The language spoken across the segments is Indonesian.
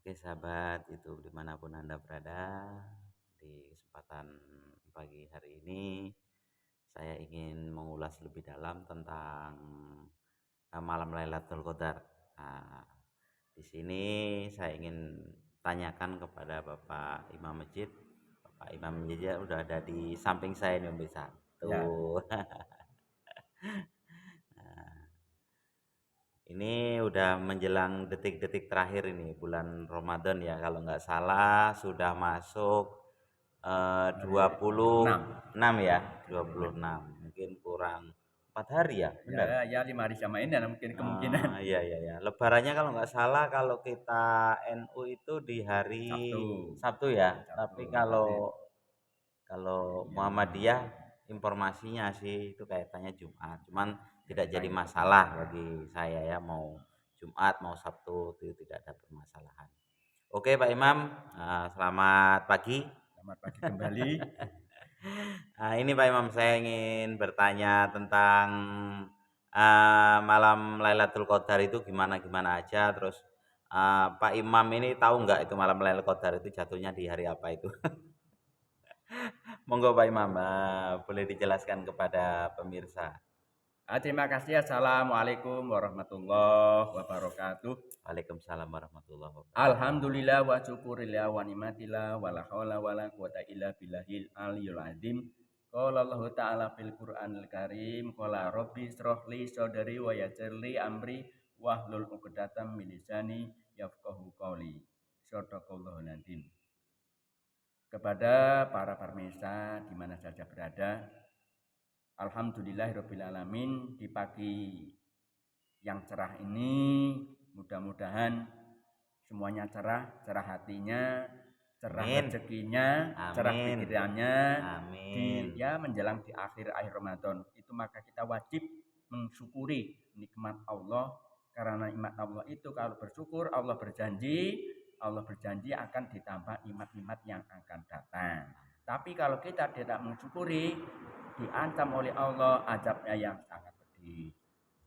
Oke sahabat, itu dimanapun Anda berada, di kesempatan pagi hari ini saya ingin mengulas lebih dalam tentang malam Lailatul Qadar. Nah, di sini saya ingin tanyakan kepada Bapak Imam Masjid. Bapak Imam Masjid ya udah ada di samping saya nih bisa. Ya, Tuh. Ini udah menjelang detik-detik terakhir ini bulan Ramadan ya kalau nggak salah sudah masuk hari 6. 26 ya, 26 mungkin kurang 4 hari ya, benar. Ya, ya 5 hari sama ini ada mungkin kemungkinan. Iya iya ya. Lebarannya kalau nggak salah kalau kita NU itu di hari Sabtu. Sabtu ya, Ya, Sabtu. tapi Tapi kalau kalau ya, Muhammadiyah informasinya sih itu kaitannya Jumat. Cuman ya tidak jadi baik. masalah bagi saya ya mau Jumat mau Sabtu itu tidak ada permasalahan. Oke Pak Imam, selamat pagi. Selamat pagi kembali. Nah, ini Pak Imam saya ingin bertanya tentang malam Lailatul Qadar itu gimana gimana aja. Terus Pak Imam ini tahu nggak itu malam Lailatul Qadar itu jatuhnya di hari apa itu? Monggo Pak Imam, boleh dijelaskan kepada pemirsa. Terima kasih. Assalamualaikum warahmatullahi wabarakatuh. Waalaikumsalam warahmatullahi wabarakatuh. Alhamdulillah wa syukurillah wa nimatillah wa la haula wa la quwata illa billahil aliyul azim. Qala Allah Ta'ala fil Qur'anil Karim, qala rabbi shrah li sadri wa yassir li amri wahlul 'uqdatam min lisani yafqahu qawli. Shadaqallahul azim. Kepada para pemirsa di mana saja berada, alhamdulillahirabbil alamin, di pagi yang cerah ini mudah-mudahan semuanya cerah, cerah hatinya, cerah Amin. rezekinya, cerah Amin. pikirannya Amin. menjelang di akhir Ramadan. Itu maka kita wajib mensyukuri nikmat Allah, karena nikmat Allah itu kalau bersyukur Allah berjanji akan ditambah nikmat-nikmat yang akan datang. Tapi kalau kita tidak mensyukuri, diancam oleh Allah azabnya yang sangat pedih.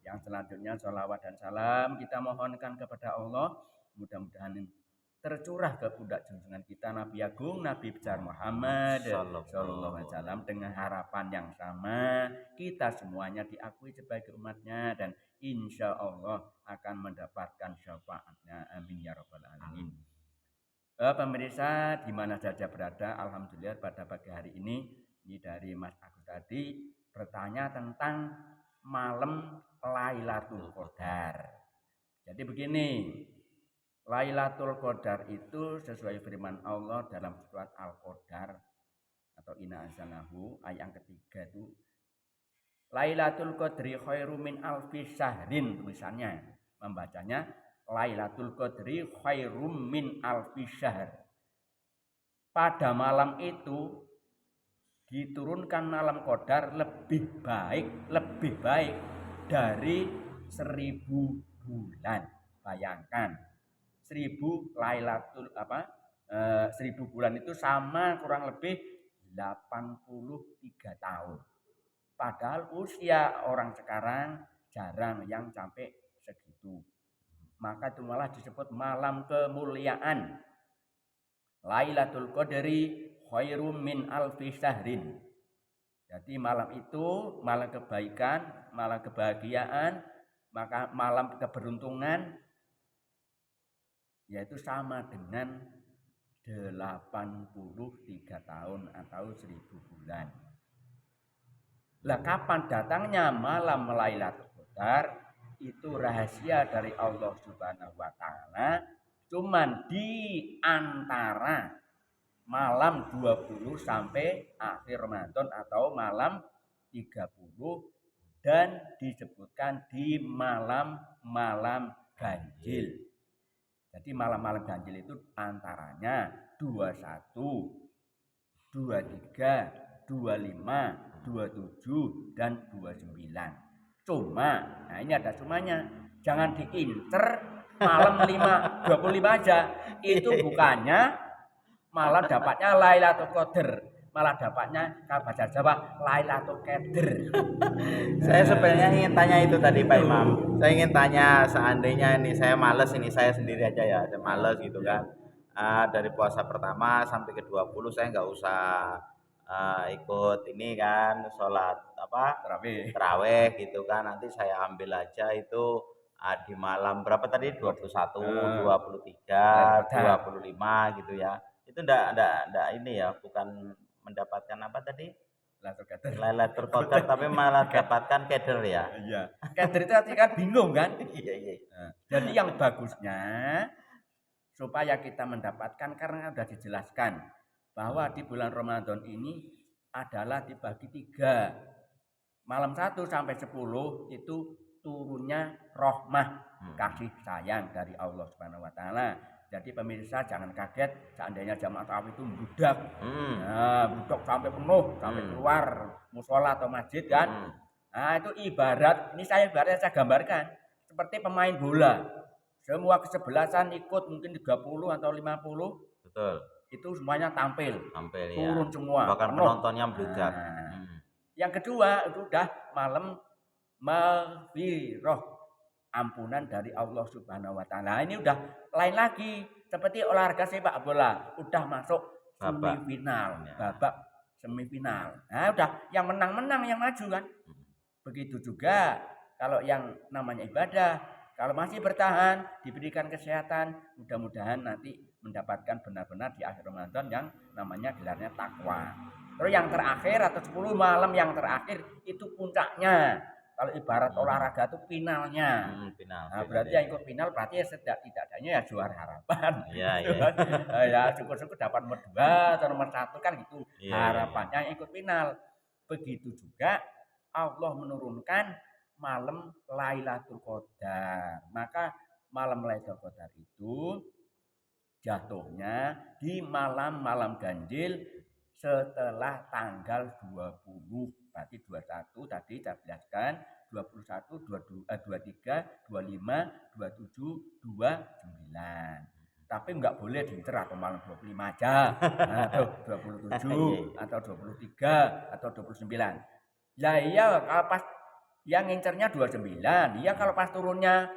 Yang selanjutnya sholawat dan salam kita mohonkan kepada Allah, mudah-mudahan tercurah ke pundak junjungan kita Nabi Agung Nabi besar Muhammad Sallallahu Alaihi Wasallam, dengan harapan yang sama kita semuanya diakui sebagai umatnya dan insya Allah akan mendapatkan syafaatnya. Amin ya robbal alamin. Pemirsa di mana saja berada, alhamdulillah pada pagi hari ini dari Mas Agus tadi bertanya tentang malam Lailatul Qadar. Jadi begini, Lailatul Qadar itu sesuai firman Allah dalam surat Al-Qadar atau Inna Anzalnahu ayat yang ketiga itu, Lailatul Qadri khairum min alfi syahrin, tulisannya membacanya Lailatul Qadri khairum min alfi syahr. Pada malam itu diturunkan malam Qadar lebih baik dari 1000 bulan. Bayangkan 1000 Lailatul 1000 bulan itu sama kurang lebih 83 tahun. Padahal usia orang sekarang jarang yang sampai segitu. Maka itu malah disebut malam kemuliaan. Lailatul Qadri khairum min alfi syahrin. Jadi malam itu malam kebaikan, malam kebahagiaan, maka malam keberuntungan, yaitu sama dengan 83 tahun atau 1000 bulan. Lah kapan datangnya malam Lailatul Qadar? Itu rahasia dari Allah Subhanahu wa taala, cuman di antara malam 20 sampai akhir Ramadan atau malam 30, dan disebutkan di malam-malam ganjil. Jadi malam-malam ganjil itu antaranya 21, 23, 25, 27 dan 29. Cuma, nah ini ada cumanya. Jangan diincer malam 25 aja. Itu bukannya malah dapatnya Lailatul Qadar. malah dapatnya kalau bahasa Jawa Lailatul Qadar. Saya sebenarnya ingin tanya itu tadi Pak Imam. Saya ingin tanya seandainya ini saya males ini saya sendiri aja ya, saya males gitu kan. Dari puasa pertama sampai ke 20 saya nggak usah ikut ini kan sholat apa Tarawih. terawih gitu kan. Nanti saya ambil aja itu di malam berapa tadi 21, 23, 25 gitu ya. Itu ndak ini ya, bukan mendapatkan apa tadi? Lailatul Qadar. Lailatul Qadar tapi malah dapatkan keder ya. Iya. Qadar itu artinya kan bingung kan? Iya iya. Nah, jadi yang bagusnya supaya kita mendapatkan karena sudah dijelaskan bahwa di bulan Ramadan ini adalah dibagi 3. Malam 1 sampai 10 itu turunnya rahmah, kasih sayang dari Allah Subhanahu wa taala. Jadi pemirsa jangan kaget seandainya jamaah tarawih itu budak. Nah, budak sampai penuh, sampai keluar musola atau masjid kan. Nah, itu ibarat, ini saya gambarkan seperti pemain bola. Semua kesebelasan ikut mungkin 30 atau 50. Betul. Itu semuanya tampil ya. turun semua. Bahkan penuh. penontonnya melujat. Yang kedua itu udah malam maghfirah, ampunan dari Allah Subhanahu wa taala. Ini udah lain lagi seperti olahraga sepak bola, udah masuk semifinal, babak semifinal. Nah, udah yang menang-menang yang maju kan. Begitu juga kalau yang namanya ibadah, kalau masih bertahan, diberikan kesehatan, mudah-mudahan nanti mendapatkan benar-benar di akhir Ramadan yang namanya gelarnya takwa. Terus yang terakhir atau 10 malam yang terakhir itu puncaknya. Kalau ibarat olahraga itu finalnya. Nah, berarti yang ikut final berarti ya setidaknya ya juara harapan. Iya, gitu kan. Ya syukur-syukur dapat nomor 2 atau nomor 1 kan gitu. Harapannya yang ikut final. Begitu juga Allah menurunkan malam Lailatul Qadar. Maka malam Lailatul Qadar itu jatuhnya di malam-malam ganjil setelah tanggal 20. Berarti 21 tadi saya jelaskan, 21, 23, 25, 27, 29. Tapi enggak boleh diincer atau malam 25 aja. Atau 27 atau 23 atau 29. Ya iya kalau pas yang ngincernya 29, dia kalau pas turunnya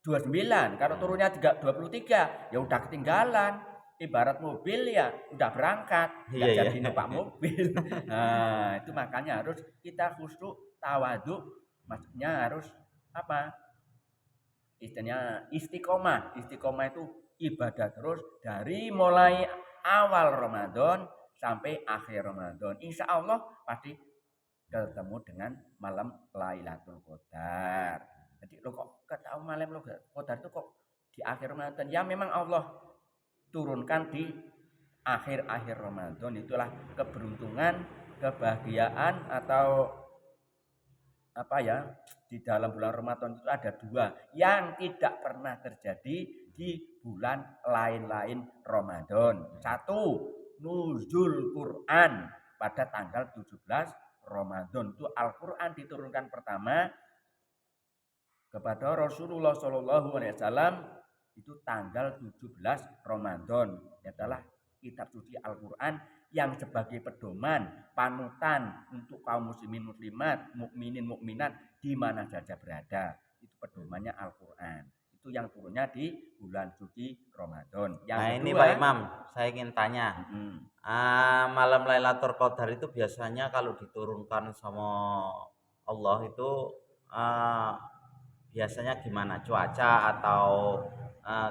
29, kalau turunnya 23 ya udah ketinggalan. Ibarat mobil ya udah berangkat, nggak jadi numpak mobil. Nah, itu makanya harus kita khusyuk tawadhu, maksudnya harus apa? Istilahnya istiqomah. Istiqomah itu ibadah terus dari mulai awal Ramadan sampai akhir Ramadan. Insya Allah pasti ketemu dengan malam Lailatul Qadar. Jadi lo kok ketahui malam Lailatul Qadar itu kok di akhir Ramadan? Ya memang Allah turunkan di akhir-akhir Ramadan. Itulah keberuntungan, kebahagiaan atau apa ya, di dalam bulan Ramadan itu ada 2 yang tidak pernah terjadi di bulan lain-lain Ramadan. 1, nuzul Quran pada tanggal 17 Ramadan. Itu Al-Quran diturunkan pertama kepada Rasulullah SAW itu tanggal 17 Ramadan. Adalah kitab suci Al-Quran yang sebagai pedoman, panutan untuk kaum muslimin muslimat, mukminin mukminat di mana saja berada. Itu pedomannya Al-Quran. Itu yang turunnya di bulan suci Ramadan. Yang kedua, ini Pak Imam, saya ingin tanya. Malam Lailatul Qadar itu biasanya kalau diturunkan sama Allah itu biasanya gimana? Cuaca atau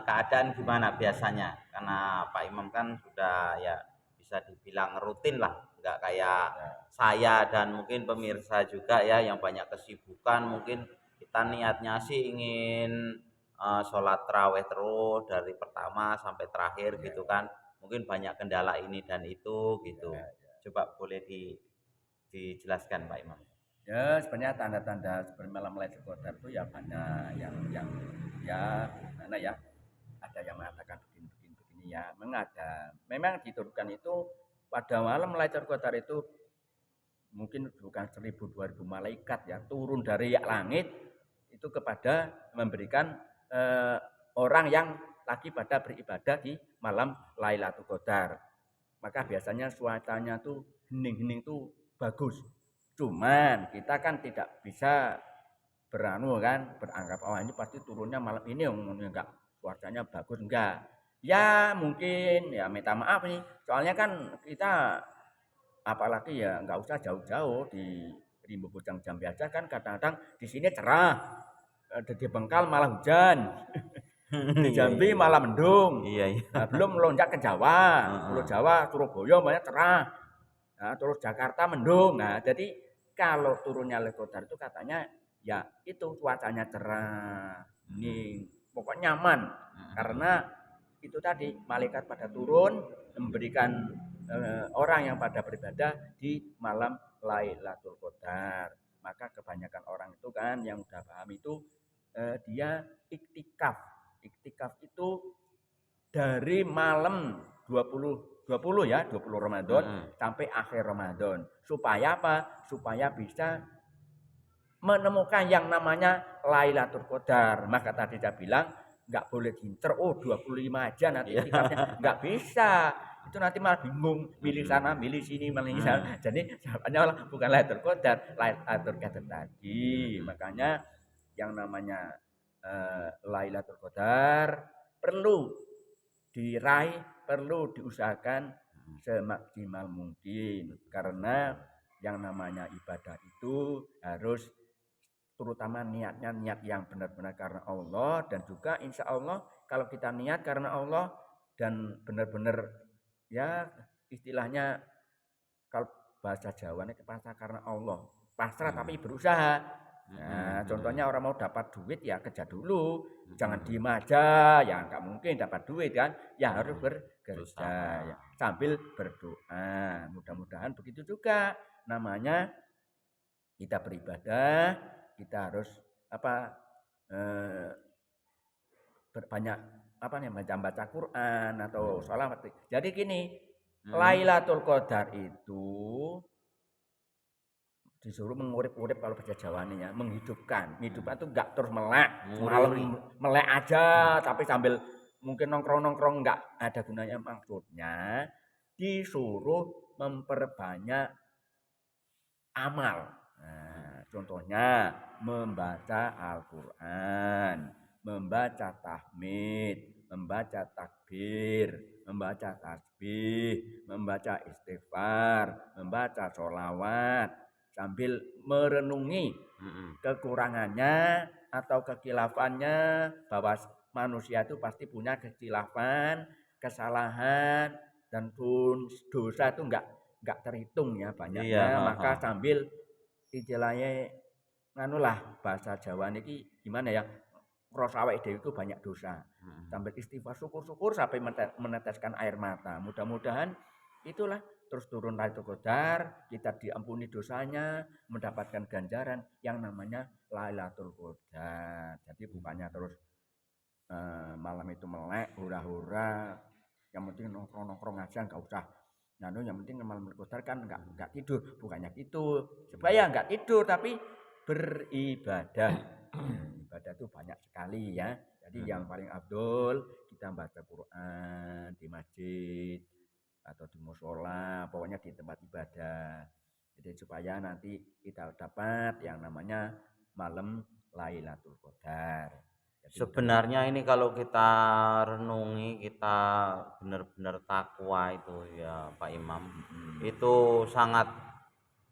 keadaan gimana biasanya? Karena Pak Imam kan sudah ya bisa dibilang rutin lah, nggak kayak saya dan mungkin pemirsa juga ya yang banyak kesibukan. Mungkin kita niatnya sih ingin sholat tarawih terus dari pertama sampai terakhir gitu kan. Mungkin banyak kendala ini dan itu gitu. Coba boleh dijelaskan Pak Imam. Ya sebenarnya tanda-tanda seperti malam Lailatul Qadar itu ya banyak yang ya mana ya, ada yang mengatakan begini ya, memang diturunkan itu pada malam Lailatul Qadar itu mungkin bukan 1000-2000 malaikat ya turun dari langit itu kepada memberikan orang yang lagi pada beribadah di malam Lailatul Qadar. maka biasanya cuacanya tuh hening-hening tuh bagus. Cuman kita kan tidak bisa beranu kan, beranggap oh ini pasti turunnya malam ini enggak, cuacanya bagus enggak. Ya mungkin ya minta maaf nih, soalnya kan kita apalagi ya nggak usah jauh-jauh di Rimbo Bojang Jambi aja kan kadang-kadang di sini cerah, di Bengkal malah hujan, di Iya iya Jambi iya. malah mendung. Iya iya. Nah, belum melonjak ke Jawa, Pulau Heeh. Jawa, Surabaya banyak cerah. Nah, terus Jakarta mendung. Nah, jadi kalau turunnya Legodar itu katanya ya itu cuacanya cerah, Mhm. hening, pokoknya nyaman. Mhm mhm. Karena itu tadi malaikat pada turun memberikan orang yang pada beribadah di malam Lailatul Qadar. Maka kebanyakan orang itu kan yang udah paham itu dia iktikaf. Iktikaf itu dari malam 20 ya, 20 Ramadan Mhm. sampai akhir Ramadan. Supaya apa? Supaya bisa menemukan yang namanya Lailatul Qadar. Maka tadi saya bilang nggak boleh gincer, oh 25 aja nanti Iya. iktikafnya. Nggak bisa. Itu nanti malah bingung, milih Mhm. sana, milih sini, milih sana. Mhm. Jadi jawabannya malah bukan Lailatul Qadar, Lailatul Qadar tadi. Mhm. Makanya yang namanya Lailatul Qadar perlu diraih, perlu diusahakan Mhm. semaksimal mungkin karena yang namanya ibadah itu harus terutama niatnya niat yang benar-benar karena Allah dan juga insya Allah kalau kita niat karena Allah dan benar-benar ya istilahnya kalau bahasa Jawa ini pasrah karena Allah pasrah tapi Mhm. berusaha. Nah, Mhm. contohnya orang mau dapat duit ya kerja dulu, jangan Mhm. diem aja, ya nggak mungkin dapat duit kan, ya harus Mhm. bekerja ya Berusaha. sambil berdoa. Mudah-mudahan begitu juga namanya kita beribadah, kita harus apa eh, berbanyak apa nih baca Quran atau Mhm. sholawat. Jadi gini, Mhm. Lailatul Qadar itu disuruh mengurip-urip kalau bahasa Jawa nih ya, menghidupkan. Menghidupkan Mhm. itu enggak terus melek, Nguri-nguri. semalam melek aja tapi sambil mungkin nongkrong-nongkrong enggak ada gunanya maksudnya disuruh memperbanyak amal. Nah, contohnya membaca Al-Qur'an, membaca tahmid, membaca takbir, membaca tasbih, membaca istighfar, membaca sholawat, sambil merenungi Mhm. kekurangannya atau kekilafannya bahwa manusia itu pasti punya kekilafan, kesalahan dan pun dosa itu enggak terhitung ya Iya, banyaknya maka heeh. sambil istilahnya nganulah bahasa Jawa niki gimana ya ngrasa awake dhewe itu banyak dosa Mhm. sambil istighfar syukur-syukur sampai meneteskan air mata mudah-mudahan itulah terus turun Lailatul Qadar kita diampuni dosanya mendapatkan ganjaran yang namanya Lailatul Qadar jadi bukannya terus malam itu melek hura-hura yang penting nongkrong-nongkrong aja nggak usah nah yang penting malam Qadar kan nggak tidur bukannya gitu supaya nggak tidur tapi beribadah ibadah itu banyak sekali ya jadi yang Mhm. paling abdul kita baca Quran di masjid atau di musola pokoknya di tempat ibadah jadi supaya nanti kita dapat yang namanya malam Lailatul Qadar jadi mudah-mudahan Sebenarnya ini kalau kita renungi, kita benar-benar takwa itu ya Pak Imam, mm, itu sangat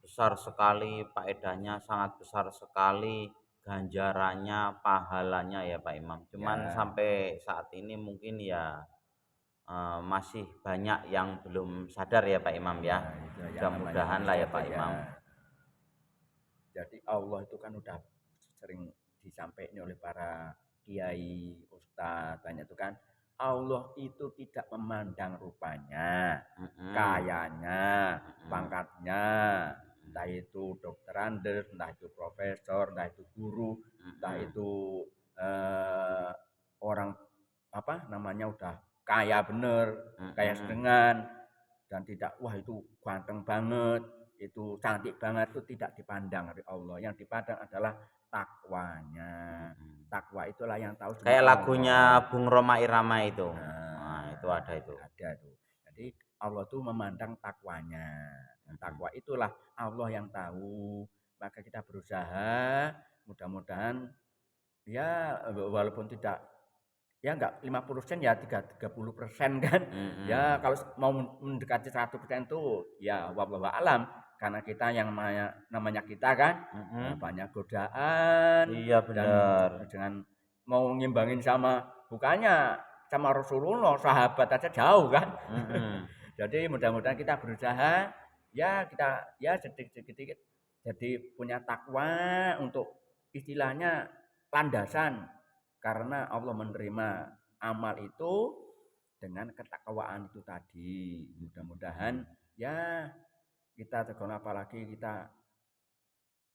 besar sekali faedahnya, sangat besar sekali ganjarannya, pahalanya ya Pak Imam. Cuman ya sampai saat ini mungkin ya masih banyak yang belum sadar ya Pak Imam ya. ya itu yang namanya Mudah-mudahan lah manusia ya itu Pak ya Imam. jadi Allah itu kan udah sering disampaikan oleh para kiai ustadz banyak itu kan Allah itu tidak memandang rupanya Mhm. kayanya Mhm. pangkatnya entah itu dokter Andes entah itu profesor entah itu guru entah Mhm. itu eh, orang apa namanya udah kaya bener kaya Mhm. sedengan dan tidak wah itu ganteng banget itu cantik banget itu tidak dipandang oleh Allah yang dipandang adalah takwanya Mhm. takwa itulah yang tahu cuma Kayak lagunya Allah Bung Roma Irama itu. nah Nah, itu ada itu. ada tuh jadi Allah tuh memandang takwanya. Dan takwa itulah Allah yang tahu. Maka kita berusaha mudah-mudahan ya walaupun tidak ya enggak 50% ya 30% kan. Ya kalau mau mendekati 100% itu ya wallahu alam karena kita yang namanya kita kan banyak godaan Iya dan bener. dengan mau ngimbangin sama bukannya sama Rasulullah sahabat aja jauh kan. Jadi mudah-mudahan kita berusaha ya kita ya sedikit-sedikit jadi punya takwa untuk istilahnya landasan karena Allah menerima amal itu dengan ketakwaan itu tadi. Mudah-mudahan ya kita tegon apalagi kita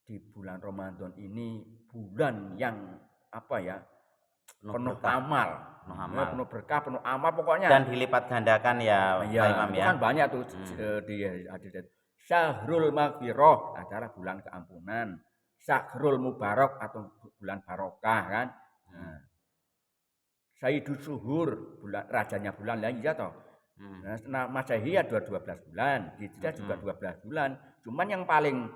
di bulan Ramadan ini bulan yang apa ya penuh amal, penuh berkah, penuh amal pokoknya. Dan dilipat gandakan ya Pak Imam itu ya. kan banyak tuh di hadis Syahrul Maghfirah adalah bulan keampunan. Syahrul Mubarak atau bulan barokah kan. Sayyidus Suhur, bulan rajanya bulan lah iya toh. Nah, Masehi ya 12 bulan, Hijriah juga 12 bulan. Cuman yang paling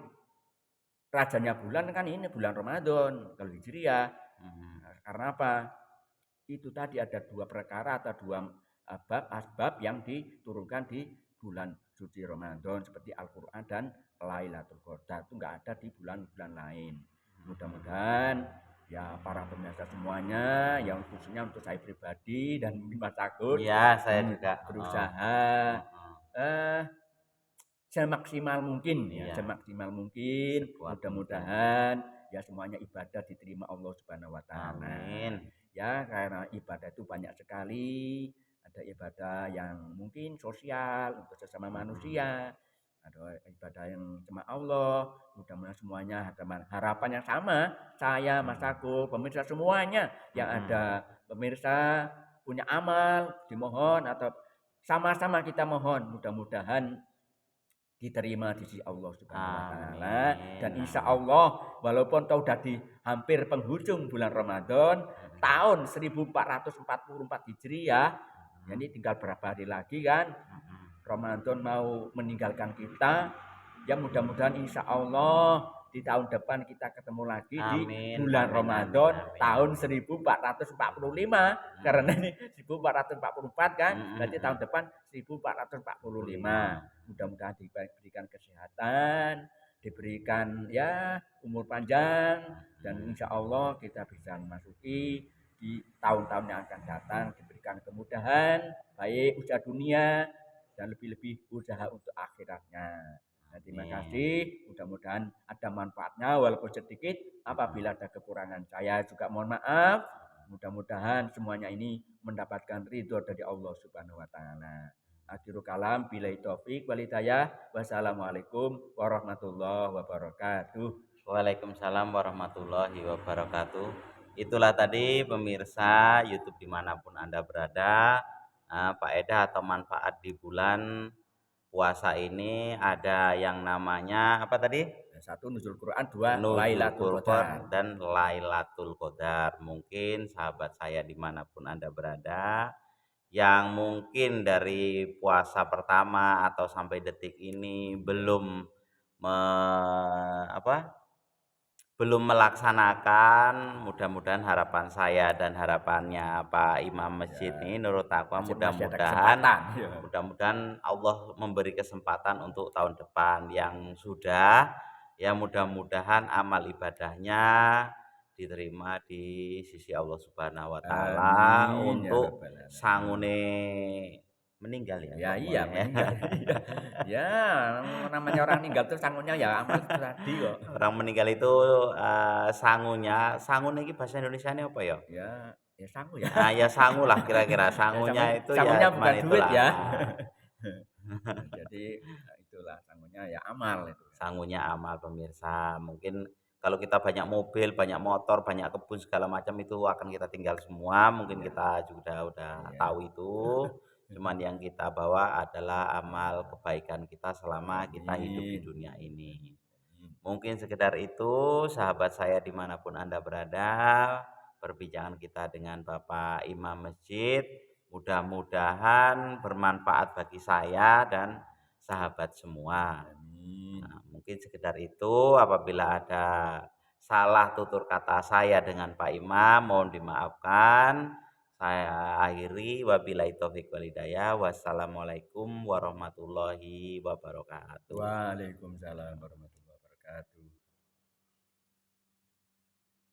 rajanya bulan kan ini bulan Ramadan kalau Hijriah. Karena apa? Itu tadi ada dua perkara atau dua asbab yang diturunkan di bulan suci Ramadan seperti Al-Qur'an dan Lailatul Qadar. Itu enggak ada di bulan-bulan lain. Mudah-mudahan ya para pemirsa semuanya yang khususnya untuk saya pribadi dan mungkin Mas Agus ya saya juga berusaha semaksimal mungkin ya semaksimal mungkin mudah-mudahan ya semuanya ibadah diterima Allah Subhanahu wa taala. Amin. Ya karena ibadah itu banyak sekali, ada ibadah yang mungkin sosial untuk sesama manusia, ada ibadah yang sama Allah. Mudah-mudahan semuanya ada harapan yang sama. Saya, Mas Aku, pemirsa semuanya yang ada pemirsa punya amal dimohon atau sama-sama kita mohon mudah-mudahan diterima di sisi Allah Subhanahu wa taala dan insya Allah walaupun sudah di hampir penghujung bulan Ramadan tahun 1444 Hijriah ya ini tinggal berapa hari lagi kan Ramadan mau meninggalkan kita ya mudah-mudahan insya Allah di tahun depan kita ketemu lagi di bulan Ramadan tahun 1445 karena ini 1444 kan berarti tahun depan 1445 mudah-mudahan diberikan kesehatan diberikan ya umur panjang dan insya Allah kita bisa memasuki di tahun-tahun yang akan datang diberikan kemudahan baik usaha dunia dan lebih-lebih usaha untuk akhiratnya. Nah, terima kasih. Mudah-mudahan ada manfaatnya walaupun sedikit. Apabila ada kekurangan saya juga mohon maaf. Mudah-mudahan semuanya ini mendapatkan ridho dari Allah Subhanahu wa taala. Akhirul kalam billahi taufik wal hidayah. Wassalamualaikum warahmatullahi wabarakatuh. Waalaikumsalam warahmatullahi wabarakatuh. Itulah tadi pemirsa YouTube dimanapun Anda berada, faedah atau manfaat di bulan puasa ini ada yang namanya apa tadi? Satu nuzul Quran, dua Lailatul Qadar dan Lailatul Qadar. Mungkin sahabat saya dimanapun Anda berada yang mungkin dari puasa pertama atau sampai detik ini belum belum melaksanakan, mudah-mudahan harapan saya dan harapannya Pak Imam Masjid ini Nurul Taqwa mudah-mudahan Allah memberi kesempatan untuk tahun depan yang sudah ya mudah-mudahan amal ibadahnya diterima di sisi Allah Subhanahu wa taala untuk sangune meninggal ya. Ya iya meninggal. Ya namanya orang meninggal tuh sangunya ya amal tadi kok. Orang meninggal itu sangunya, sangun ini bahasa Indonesia ini apa ya? Ya sangu ya. Nah, ya sangu lah kira-kira sangunya itu sangunya ya bukan duit ya. Jadi itulah sangunya ya amal itu. Sangunya amal pemirsa. Mungkin kalau kita banyak mobil, banyak motor, banyak kebun segala macam itu akan kita tinggal semua. Mungkin kita juga udah tahu itu. Cuman yang kita bawa adalah amal kebaikan kita selama kita hidup di dunia ini. Mungkin sekedar itu sahabat saya dimanapun Anda berada. Perbincangan kita dengan Bapak Imam Masjid. Mudah-mudahan bermanfaat bagi saya dan sahabat semua. Amin. Nah, mungkin sekedar itu, apabila ada salah tutur kata saya dengan Pak Imam, mohon dimaafkan. Saya akhiri, wabillahi taufik wal hidayah. Wassalamualaikum warahmatullahi wabarakatuh. Waalaikumsalam warahmatullahi